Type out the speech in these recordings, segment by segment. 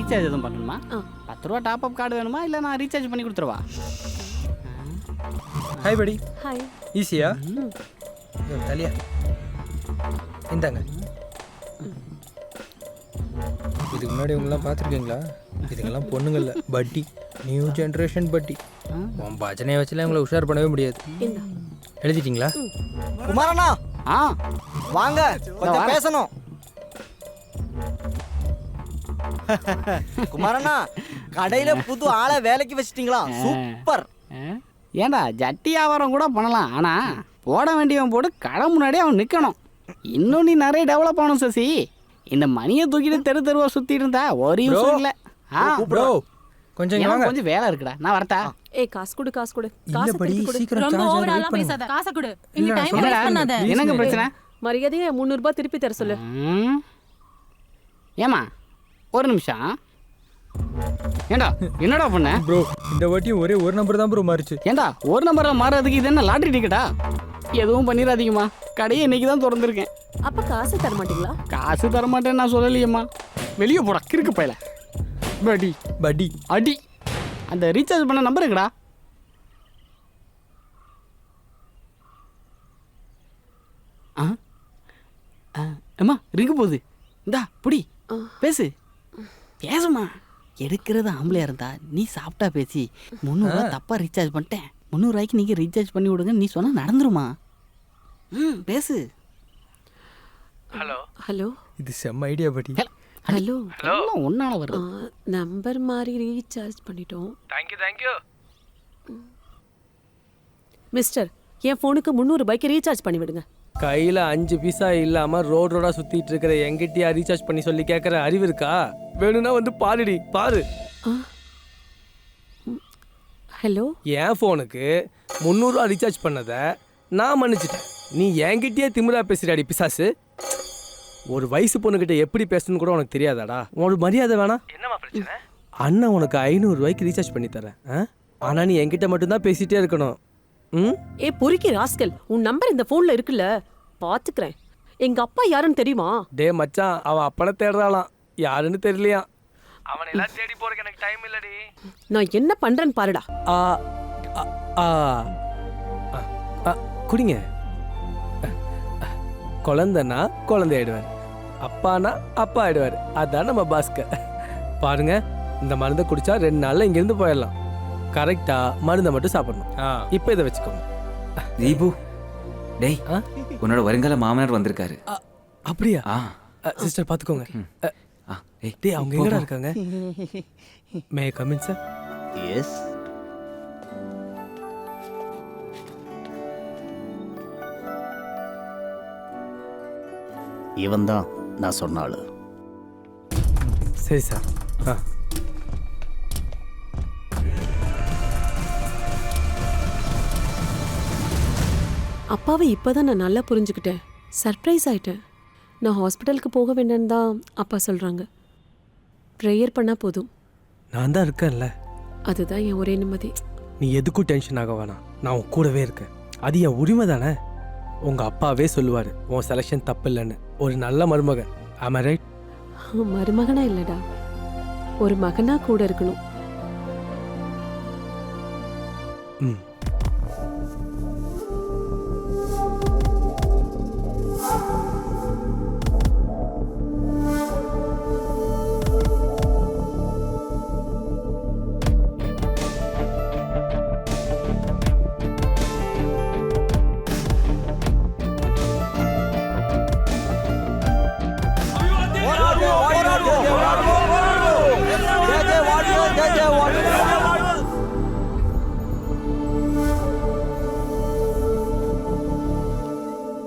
Recharge எதுவும் பண்ணணுமா? 10 ரூபா டாப் அப் கார்டு வேணுமா இல்லை நான் ரீசார்ஜ் பண்ணி கொடுத்துருவா? ஹாய் படி. ஹாய். ஈஸியா? தலியா இந்தாங்க. இதுக்கு முன்னாடி இவங்கெல்லாம் பார்த்துருக்கீங்களா? இதுக்கெல்லாம் பொண்ணுங்க இல்லை, பட்டி. நியூ ஜென்ரேஷன் பட்டி. உன் பஜனையை வச்சுலாம் உங்களை உஷார் பண்ணவே முடியாது. எழுதிட்டீங்களா? குமாரண்ணா வாங்க, கொஞ்சம் பேசணும். குமாரண்ணா, கடையில புது ஆளை வேலைக்கு வச்சிட்டீங்களா? சூப்பர். ஏண்டா ஜட்டி வியாபாரம் கூட பண்ணலாம், ஆனால் போட வேண்டியவன் போட்டு கடை முன்னாடியே அவன் நிற்கணும். இன்னும் நீ நிறைய டெவலப் ஆகணும் சசி. இந்த மணியை தூக்கிட்டு தெரு தெருவா சுற்றி இருந்தா ஒரு யூஸும் இல்லை. ப்ரோ கொஞ்சம் கொஞ்சம் வேலை இருக்குடா, நான் வரட்டா? ஏய் காசு கொடு, காசு கொடு. இல்ல படி, சீக்கிரம் ரொம்ப சார்ஜ் ஓவராலாம் பண்ணு. பேசாத, காசை கொடு. இல்ல, இல்ல டைம் வேஸ்ட் பண்ணாத. என்னங்க பிரச்சனை? மரியாதையை 300 ரூபாய் திருப்பி தர சொல்லு. ஏமா ஒரு நிமிஷம். ஏண்டா என்னடா பண்ண? ப்ரோ இந்த வாட்டியும் ஒரே ஒரு நம்பர் தான் ப்ரோ மாறிச்சு. ஏண்டா ஒரு நம்பரில் மாறுறதுக்கு இது என்ன லாட்ரி டிக்கெட்டா? எதுவும் பண்ணிடாதீங்கம்மா, கடையை இன்னைக்கு தான் திறந்துருக்கேன். அப்ப காசு தர மாட்டீங்களா? காசு தர மாட்டேன்னு நான் சொல்லலையம்மா. வெளியே போடா கிறுக்கு பையல. படி படி அடி. அந்த ரீசார்ஜ் பண்ண நம்பர் எங்கடா? அம்மா ரிங்கு போகுது. இந்தா புடி பேசு. பேசுமா. எடுக்கிறது ஆம்பளையா இருந்தா நீ சாப்பிட்டா பேசி 300 ரூபா தப்பா ரீசார்ஜ் பண்ணிட்டேன், 300 ரூபாய்க்கு நீங்க ரீசார்ஜ் பண்ணி விடுங்க நீ சொன்னா நடந்துருமா? பேசு. Hello hello. இது செம்ம ஐடியா படி. ஹலோ. ஒன்னால வருது. நம்பர் மாதிரி ரீசார்ஜ் பண்ணிட்டோம். தேங்க்யூ. மிஸ்டர், என் ஃபோனுக்கு 300 ரூபாய்க்கு ரீசார்ஜ் பண்ணி விடுங்க. கையில் 5 பைசா இல்லாமல் ரோடா சுற்றிட்டு இருக்கிற எங்கிட்டயா ரீசார்ஜ் பண்ணி சொல்லி கேட்குற அறிவு இருக்கா? வேணும்னா வந்து பாருடி, பாரு. ஹலோ. என் ஃபோனுக்கு 300 ரூபா ரீசார்ஜ் பண்ணதை நான் மன்னிச்சிட்டேன். நீ என்கிட்டயே திமிரா பேசுறாடி பிசாசு. ஒரு வயசு பொண்ணுக்கிட்ட எப்படி பேசணும்னு கூட உனக்கு தெரியாதாடா? உனக்கு மரியாதை வேணாம்? என்னமா பிரச்சனை? அண்ணன் உனக்கு 500 ரூபாய்க்கு ரீசார்ஜ் பண்ணி தரேன், ஆனால் நீ என்கிட்ட மட்டும்தான் பேசிகிட்டே இருக்கணும். ஏ பொறுக்கி ராஸ்கல், உன் நம்பர் இந்த போன்ல இருக்குல்ல, பாத்துக்கிறேன். எங்க அப்பா யாருன்னு தெரியுமா? டே மச்சான், அவன் அப்பனை தேடுறாளாம், யாருன்னு தெரியலையா. அவனை எல்லாம் தேடி போறதுக்கு எனக்கு டைம் இல்லடி. நான் என்ன பண்றேன்னு பாருடா. குடிங்க. குழந்தைனா குழந்தை ஆயிடுவார், அப்பானா அப்பா ஆயிடுவார். அதான் நம்ம பாஸ்கர். பாருங்க, இந்த மருந்தை குடிச்சா 2 நாள்ல இங்கிருந்து போயிடலாம். கரெக்டா மருந்தை மட்டும் சாப்பிடணும். இப்போ இதை வச்சுக்கோங்க. தீபு, டேய் உன்னோட வருங்கால மாமனார் வந்திருக்காரு. அப்படியா? சிஸ்டர் பார்த்துக்கோங்க. டேய் அவங்க எங்கடா இருக்காங்க? May come in sir? Yes. இவன் தான் நான் சொன்ன ஆளு. சரி சார். அப்பாவை இப்பதான் நான் நல்லா புரிஞ்சுக்கிட்டேன். சர்ப்ரைஸ் ஆயிட்டேன். நான் ஹாஸ்பிட்டலுக்கு போக வேண்டான்னு தான் அப்பா சொல்றாங்க. ப்ரேயர் பண்ணா போதும். நான் தான் இருக்கேன்ல. அதுதான் என் ஒரே நிம்மதி. நீ எதுக்கும் டென்ஷன் ஆக வேணாம், நான் உன் கூடவே இருக்கேன். அது என் உரிமை தானே. உங்க அப்பாவே சொல்லுவாரு உன் செலெக்ஷன் தப்பு இல்லைன்னு. ஒரு நல்ல மருமகன். ஆமா ரைட்? மருமகனா இல்லடா, ஒரு மகனா கூட இருக்கணும்.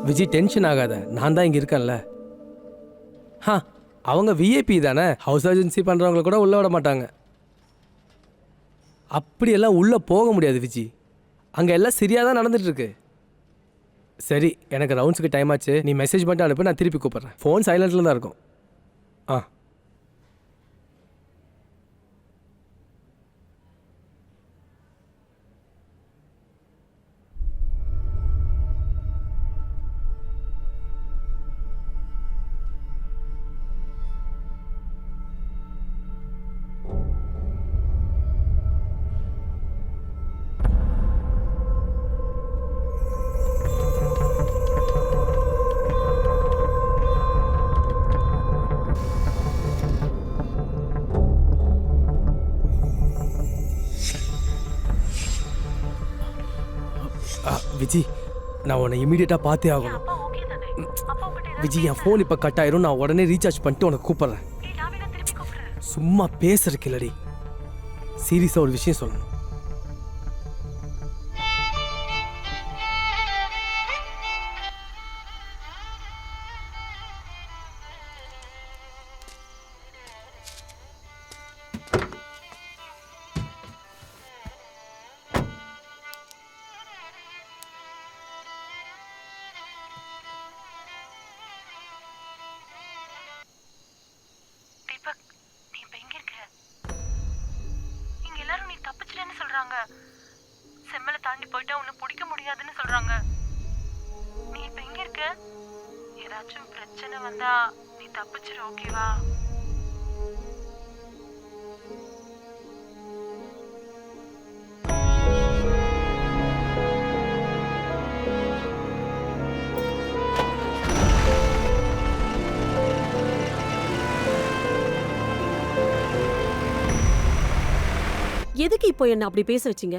விஜய் டென்ஷன் ஆகாத, நான் தான் இங்கே இருக்கேன்ல. அவங்க விஐபி தானே, ஹவுஸ் ஏஜென்சி பண்ணுறவங்கள கூட உள்ளே விட மாட்டாங்க. அப்படியெல்லாம் உள்ளே போக முடியாது விஜி, அங்கே எல்லாம் சரியாக தான் நடந்துட்டுருக்கு. சரி, எனக்கு ரவுண்ட்ஸுக்கு டைம் ஆச்சு, நீ மெசேஜ் பண்ணிட்டு அனுப்பி, நான் திருப்பி கூப்பிட்றேன். ஃபோன் சைலண்ட்டில் தான் இருக்கும். விஜி நான் உன்னை இமீடியட்டாக பார்த்தே ஆகணும். விஜி என் ஃபோன் இப்போ கட் ஆயிரும். நான் உடனே ரீசார்ஜ் பண்ணிட்டு உனக்கு கூப்பிட்றேன். சும்மா பேசுறதுக்கு இல்லடி, சீரியஸாக ஒரு விஷயம் சொல்லணும். தீபக், நீ இப்ப எங்க இருக்க? இங்க எல்லாரும் நீ தப்பிச்சிட்டேன்னு சொல்றாங்க. செம்மல தாண்டி போயிட்டா உன்னை பிடிக்க முடியாதுன்னு சொல்றாங்க. நீ இப்ப எங்க இருக்க? ஏதாச்சும் பிரச்சனை வந்தா நீ தப்பிச்சிரு, ஓகேவா? எதுக்கு இப்போ என்ன அப்படி பேச வச்சீங்க?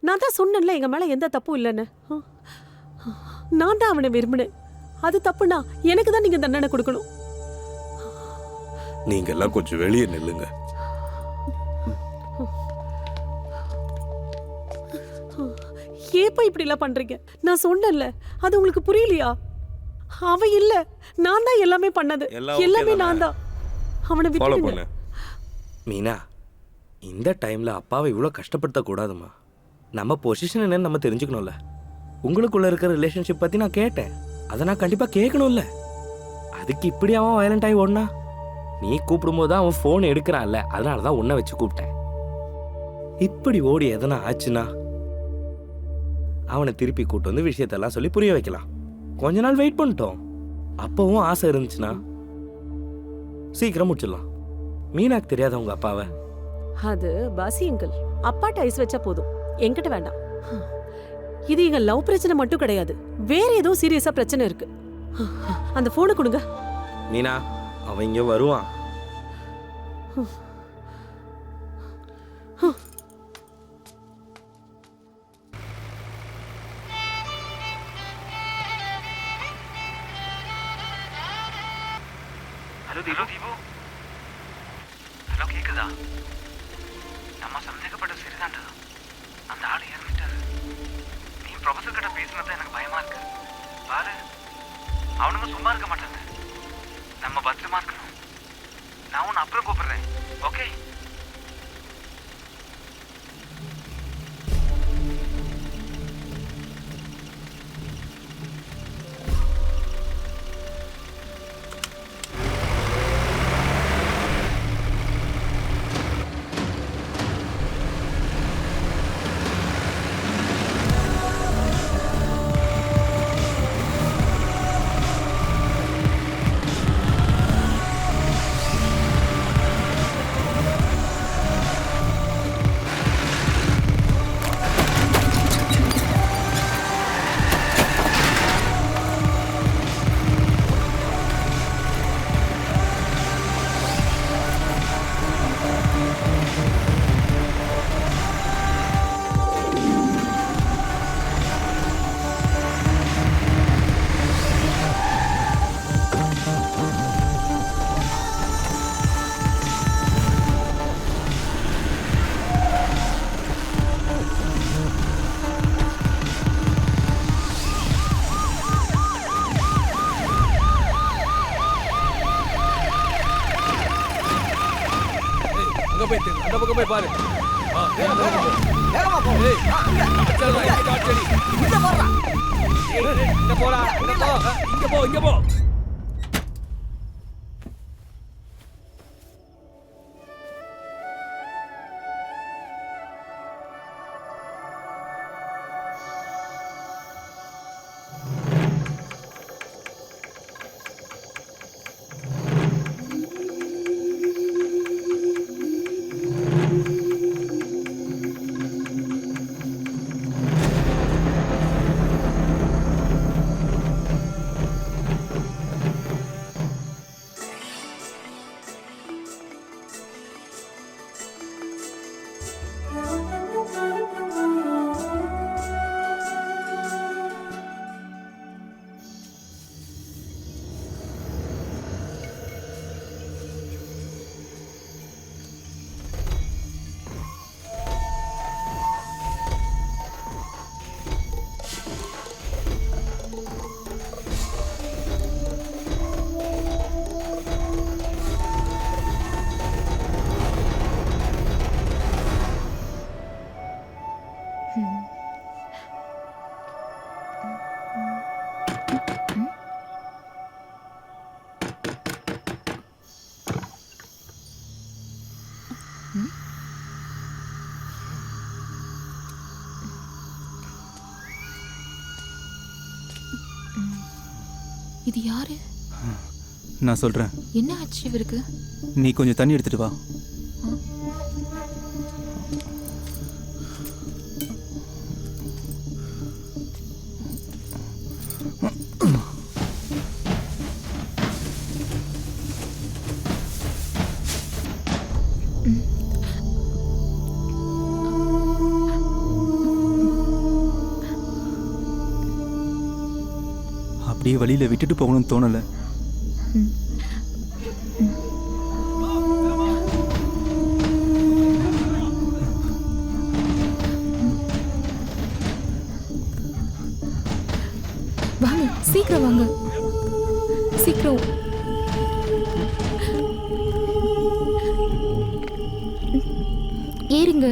நான் தான் சொன்னேன்ல எங்க மேல எந்த தப்பும் இல்லைன்னு. நான் தான் அவனை விரும்பினேன். அது தப்புனா எனக்கு தான் நீங்க தண்டனை கொடுக்கணும். நீங்க எல்லாம் கொஞ்சம் வெளியே நில்லுங்க. ஏப்பா இப்படி எல்லாம் பண்றீங்க? நான் சொன்னேன்ல, அது உங்களுக்கு புரியலையா? அவ இல்ல, நான் தான் எல்லாமே பண்ணது. எல்லாமே நான் தான். அவனை ஃபாலோ விட்டுடுங்க. பண்ணு. மீனா, இந்த டைமில் அப்பாவை இவ்வளோ கஷ்டப்படுத்தக்கூடாதுமா. நம்ம பொசிஷன் என்னன்னு நம்ம தெரிஞ்சுக்கணும்ல. உங்களுக்குள்ள இருக்கிற ரிலேஷன்ஷிப் பற்றி நான் கேட்டேன். அதை நான் கண்டிப்பாக கேட்கணும்ல. அதுக்கு இப்படி அவன் வயலண்ட் ஆகி ஓடனா? நீ கூப்பிடும்போது தான் அவன் ஃபோன் எடுக்கிறான்ல, அதனால தான் உன்னை வச்சு கூப்பிட்டேன். இப்படி ஓடி எதனா ஆச்சுன்னா அவனை திருப்பி கூப்பிட்டு வந்து விஷயத்தெல்லாம் சொல்லி புரிய வைக்கலாம். கொஞ்ச நாள் வெயிட் பண்ணிட்டோம். அப்பவும் ஆசை இருந்துச்சுன்னா சீக்கிரம் முடிச்சிடலாம். மீனாக்கு தெரியாத உங்க அப்பாவை? அது பாசி அங்கிள். அப்பாட்ட ஐஸ் வச்சா போதும், என்கிட்ட வேண்டாம். இது எங்க லவ் பிரச்சனை மட்டும் கிடையாது, வேற ஏதோ சீரியஸா பிரச்சனை இருக்கு. அந்த போனை கொடுங்க. மீனா, அவன் இங்க வருவான். ஹலோ தீபு. ஹலோ, கேக்குதா? நம்ம சந்தேகப்பட்ட சரிதான்டா. அந்த ஆள் இறந்துட்டாரு. நீ ப்ரொஃபஸர் கிட்ட பேசினது எனக்கு பயமா இருக்கு. பாரு, அவனுங்க சும்மா இருக்க மாட்டாங்க. நம்ம பத்திரமா இருக்கணும். நான் உன்னை அப்புறம் கூப்பிடுறேன், ஓகே? அந்த பக்கம் போய் பாரு. வேகமா போ. இங்க போ. இது யாரு? நான் சொல்கிறேன். என்ன ஆச்சு இவருக்கு? நீ கொஞ்சம் தண்ணி எடுத்துட்டு வா. அப்படியே வழியில் விட்டுட்டு போகணும்னு தோணலை. வாங்க, சீக்கிரம் வாங்க, சீக்கிரம். ஏறுங்க.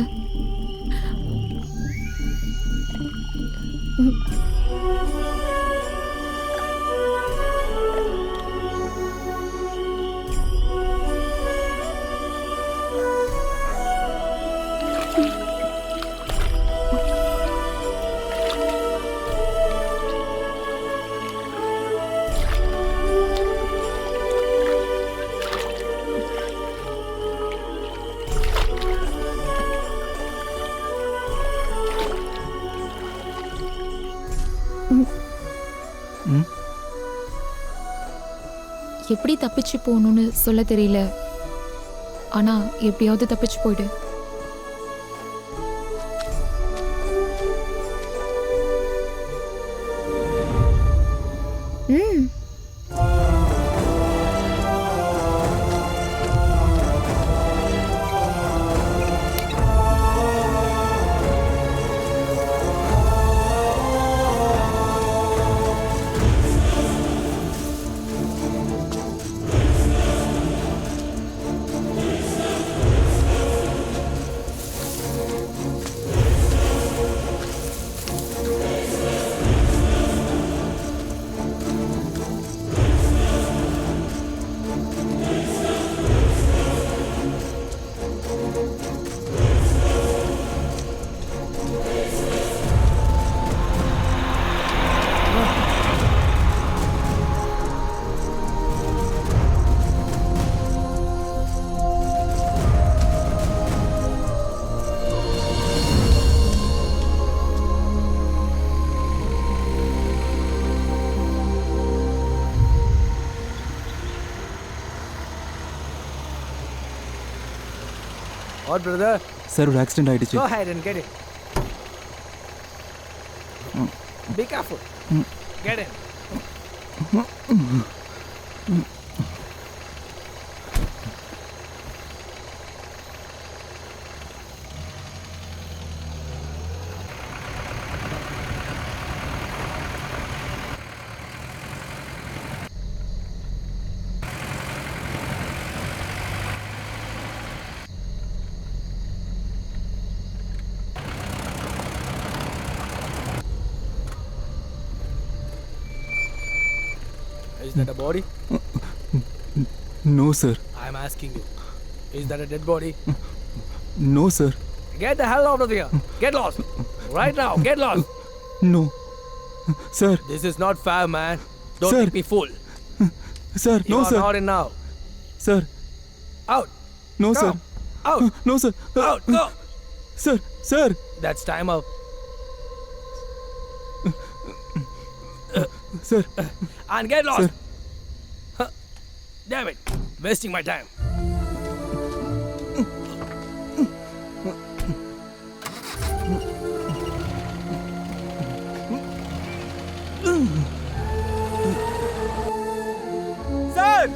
எப்படி தப்பிச்சு போகணும்னு சொல்ல தெரியல, ஆனா எப்படியாவது தப்பிச்சு போயிடு. What, brother? சார், ஒரு ஆக்சிடென்ட் ஆயிடுச்சு. Go ahead and get it. Be careful. Get in. Is that a body? No, sir. I'm asking you. Is that a dead body? No, sir. Get the hell out of here. Get lost. Right now. Get lost. No. Sir. This is not fair, man. Don't Sir. make me fool. Sir, You no, are sir. not in now. Sir. Out. No, Go. sir. Out. No, sir. Out. Go. Sir. Sir. That's time up. Sir. And get lost. Sir. Huh. Damn it. Wasting my time. Sir,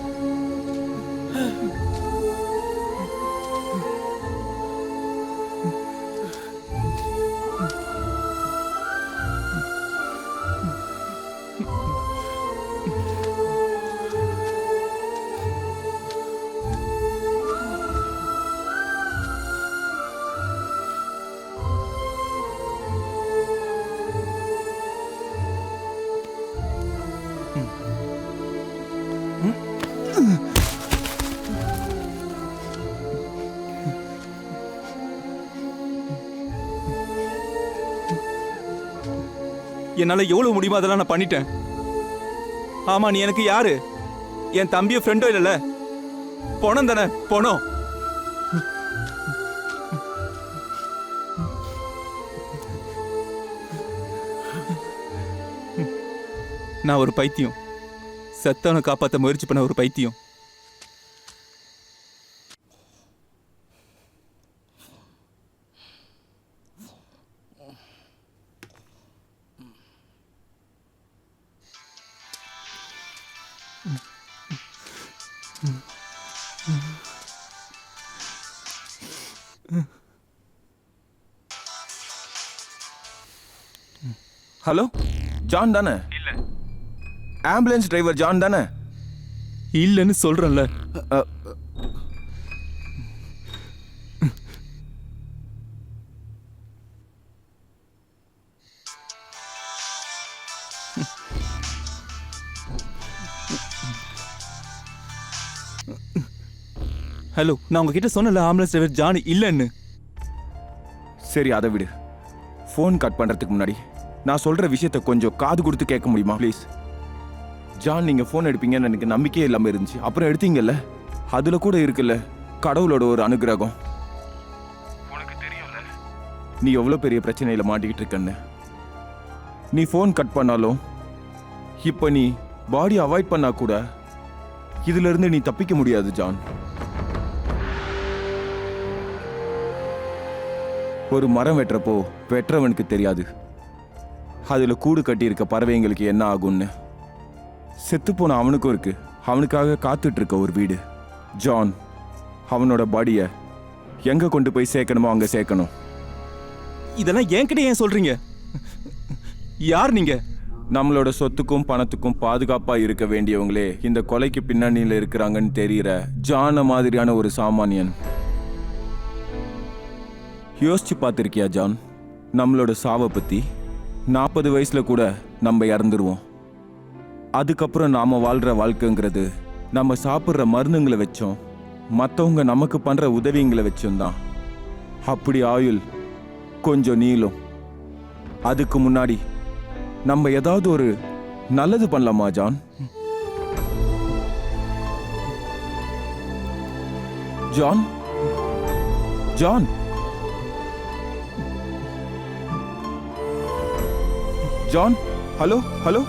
என்னால எவ்வளவு முடியுமோ அதெல்லாம் நான் பண்ணிட்டேன். ஆமா நீ எனக்கு யாரு? என் தம்பியோ ஃப்ரெண்டோ இல்லைல்ல? பணம் தானே, பணம். நான் ஒரு பைத்தியம். செத்தவனை காப்பாற்ற முயற்சி பண்ண ஒரு பைத்தியம். ஹலோ, ஜான் தானே? இல்ல. ஆம்புலன்ஸ் டிரைவர் ஜான் தானே? இல்லைன்னு சொல்றேன்ல. ஹலோ, நான் உங்ககிட்ட சொன்னல ஆம்புலன்ஸ் டிரைவர் ஜான் இல்லைன்னு. சரி, அதை விடு. ஃபோன் கட் பண்ணுறதுக்கு முன்னாடி நான் சொல்கிற விஷயத்த கொஞ்சம் காது கொடுத்து கேட்க முடியுமா ப்ளீஸ்? ஜான், நீங்கள் ஃபோன் எடுப்பீங்கன்னு எனக்கு நம்பிக்கையே இல்லாமல் இருந்துச்சு. அப்புறம் எடுத்தீங்கல்ல, அதில் கூட இருக்குல்ல கடவுளோட ஒரு அனுகிரகம். உனக்கு தெரியும்ல நீ எவ்வளோ பெரிய பிரச்சனையில் மாட்டிக்கிட்டு இருக்கன்னு. நீ ஃபோன் கட் பண்ணாலும் இப்போ நீ பாடி அவாய்ட் பண்ணா கூட இதிலிருந்து நீ தப்பிக்க முடியாது ஜான். ஒரு மரம் வெட்டுறப்போ வெட்டுறவனுக்கு தெரியாது அதில் கூடு கட்டியிருக்க பறவைங்களுக்கு என்ன ஆகும்னு. செத்துப்போன அவனுக்கும் இருக்கு, அவனுக்காக காத்துட்டு இருக்க ஒரு வீடு. ஜான், அவனோட பாடியை எங்கே கொண்டு போய் சேர்க்கணுமோ அங்கே சேர்க்கணும். இதெல்லாம் என்கிட்ட ஏன் சொல்றீங்க? யார் நீங்க? நம்மளோட சொத்துக்கும் பணத்துக்கும் பாதுகாப்பாக இருக்க வேண்டியவங்களே இந்த கொலைக்கு பின்னணியில் இருக்கிறாங்கன்னு தெரிகிற ஜான மாதிரியான ஒரு சாமானியன். யோசிச்சு பார்த்துருக்கியா ஜான், நம்மளோட சாவை பற்றி? 40 வயசில் கூட நம்ம இறந்துருவோம். அதுக்கப்புறம் நாம் வாழ்கிற வாழ்க்கைங்கிறது நம்ம சாப்பிட்ற மருந்துங்களை வச்சோம், மற்றவங்க நமக்கு பண்ணுற உதவிங்களை வச்சும் தான். அப்படி ஆயுள் கொஞ்சம் நீளும். அதுக்கு முன்னாடி நம்ம ஏதாவது ஒரு நல்லது பண்ணலாமா John? John, John, John, hello, hello.